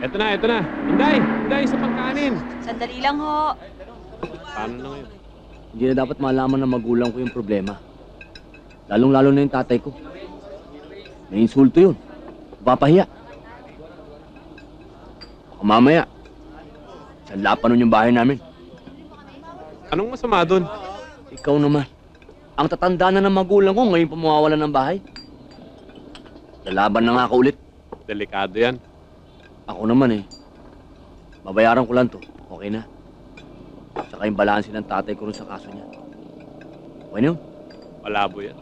Eto na, eto na. Inday! Inday, sa pagkanin! Sandali lang ho. Paano na ngayon? Hindi na dapat malaman ng magulang ko yung problema. Lalong-lalo na yung tatay ko. May insulto yun. Papahiya. Baka mamaya, sanla pa nun yung bahay namin. Anong masama doon? Ikaw naman. Ang tatanda na ng magulang ko, ngayon pa mawawalan ng bahay. Lalaban na nga ako ulit. Delikado yan. Ako naman babayaran ko lang to. Okay na. Saka yung balansin ng tatay ko rin sa kaso niya. Okay na yun? Malabo yan.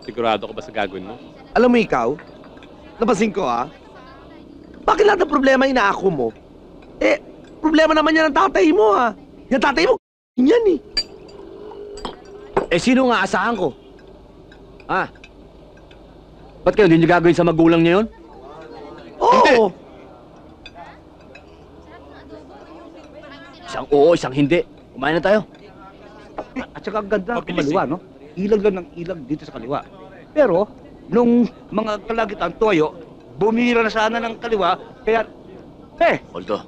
Sigurado ka ba sa gagawin mo? Alam mo ikaw, napansin ko bakit lahat ng problema inaako mo? Problema naman yan ng tatay mo Yung tatay mo, yan Sino nga asahan ko? Ba't kayo hindi niyo gagawin sa magulang niya yun? Oo! Isang oo, isang hindi. Kumain na tayo. At saka ang ganda ng kaliwa, no? Ilag lang ng ilag dito sa kaliwa. Pero, nung mga kalagitan, toyo, bumira na sana ng kaliwa, kaya... Poldo.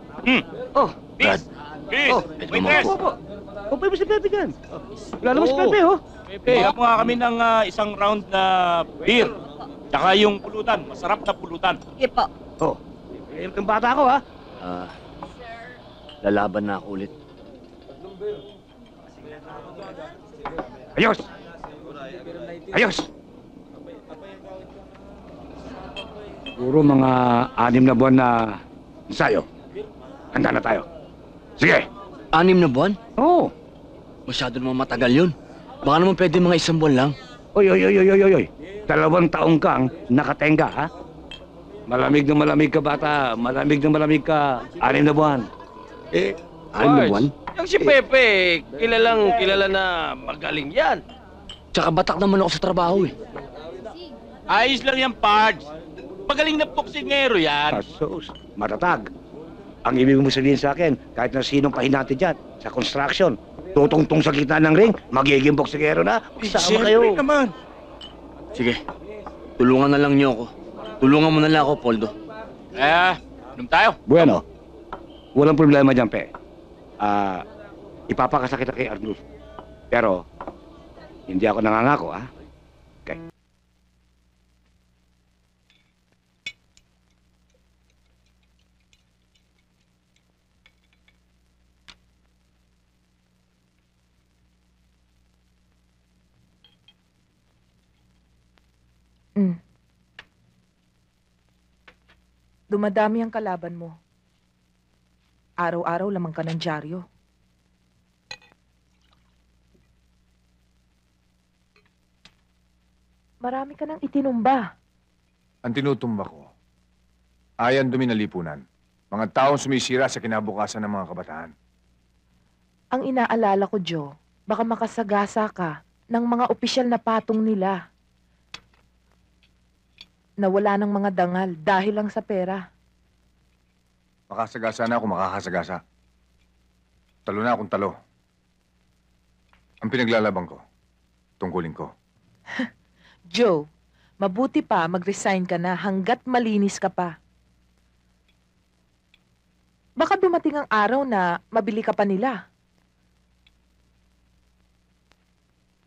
Oh! Brad. Medyo mo ako. Pwede mo si Pepe dyan. Wala naman si Pepe, Pepe, mo nga kami ng isang round na beer. Tsaka yung pulutan, masarap na pulutan. Sige po. Yung bata ko, Lalaban na ako ulit. Ayos! Ayos! Puro mga 6 na buwan na ensayo. Handa na tayo. Sige! 6 na buwan? Oo! Masyado naman matagal yun. Baka naman pwede mga 1 buwan lang. Oy! 2 taong kang nakatenga, ha? Malamig na malamig ka, bata. Malamig na malamig ka. 6 na buwan. 6 na buwan? Yung si Pepe, kilala na magaling yan. Tsaka batak naman ako sa trabaho Ayos lang yan, Pards. Magaling na boksingero yan. Sus, matatag. Ang ibig mo sabihin sa akin, kahit na sinong pahinati dyan, sa construction, tutungtong sa gitna ng ring, magiging boksingero na. Sama kayo. Siyempre naman. Sige, tulungan na lang niyo ako. Tulungan mo na lang ako, Poldo. Inom tayo. Bueno, walang problema dyan, Pe. Ipapakasakit kay Arnulfo. Pero, hindi ako nangangako, Okay. Dumadami ang kalaban mo. Araw-araw lamang ka ng dyaryo. Marami ka nang itinumba. Ang tinutumba ko, ayan dumi na lipunan. Mga taong sumisira sa kinabukasan ng mga kabataan. Ang inaalala ko, Joe, baka makasagasa ka ng mga opisyal na patong nila. Nawala ng mga dangal dahil lang sa pera. Makasagasa na ako, makakasagasa. Talo na akong talo. Ang pinaglalaban ko, tungkulin ko. Joe, mabuti pa mag-resign ka na hanggat malinis ka pa. Baka dumating ang araw na mabili ka pa nila.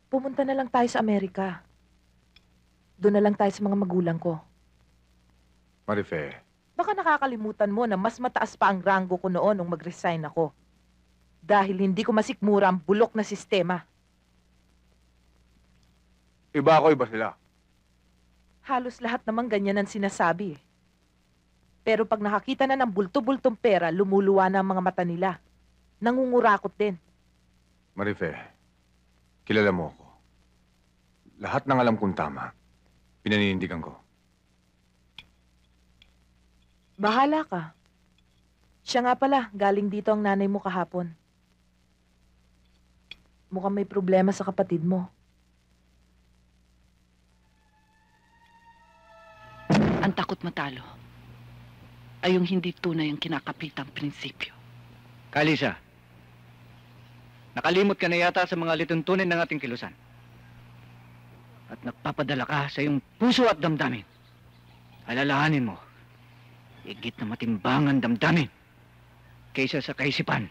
Pumunta na lang tayo sa Amerika. Doon na lang tayo sa mga magulang ko. Marife, Baka nakakalimutan mo na mas mataas pa ang ranggo ko noon nung mag-resign ako. Dahil hindi ko masikmura ang bulok na sistema. iba ako, iba sila. Halos lahat naman ganyan ang sinasabi. Pero pag nakakita na ng bulto-bultong pera, lumuluwa na ang mga mata nila. Nangungurakot din. Marife, kilala mo ako. Lahat ng alam kong tama, pinaninindigan ko. Bahala ka. Siya nga pala, galing dito ang nanay mo kahapon. Mukhang may problema sa kapatid mo. Ang takot matalo ay yung hindi tunay ang kinakapitang prinsipyo. Kalisa, nakalimot ka na yata sa mga lituntunin ng ating kilusan. At nagpapadala ka sa iyong puso at damdamin. Alalahanin mo, higit na matimbangan damdamin kaysa sa kaisipan.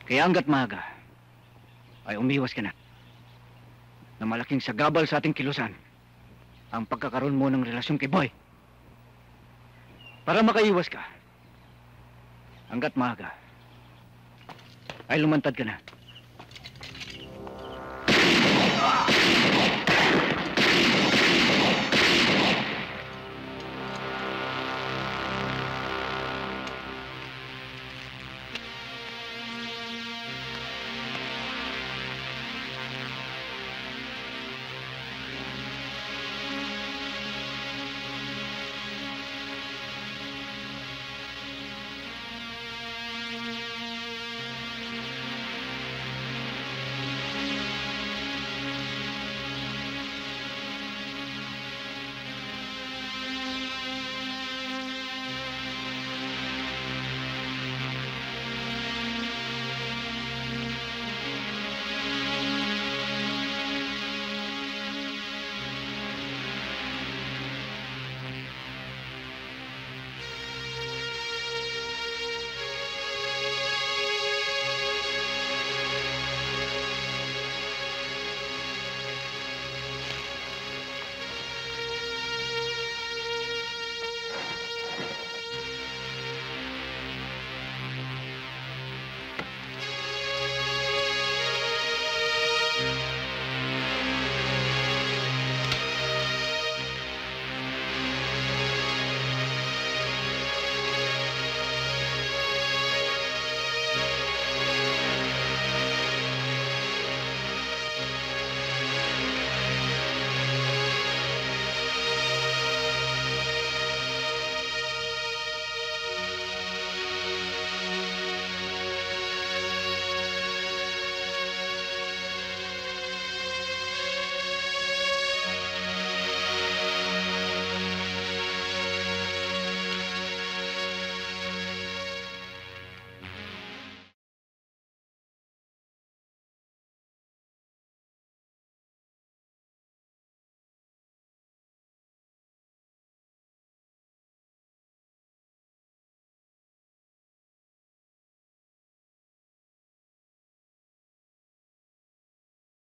Kaya hanggat maaga, ay umiwas ka na. Na malaking sagabal sa ating kilusan ang pagkakaroon mo ng relasyon kay Boy. Para makaiwas ka, hanggat maaga, ay lumantad ka na.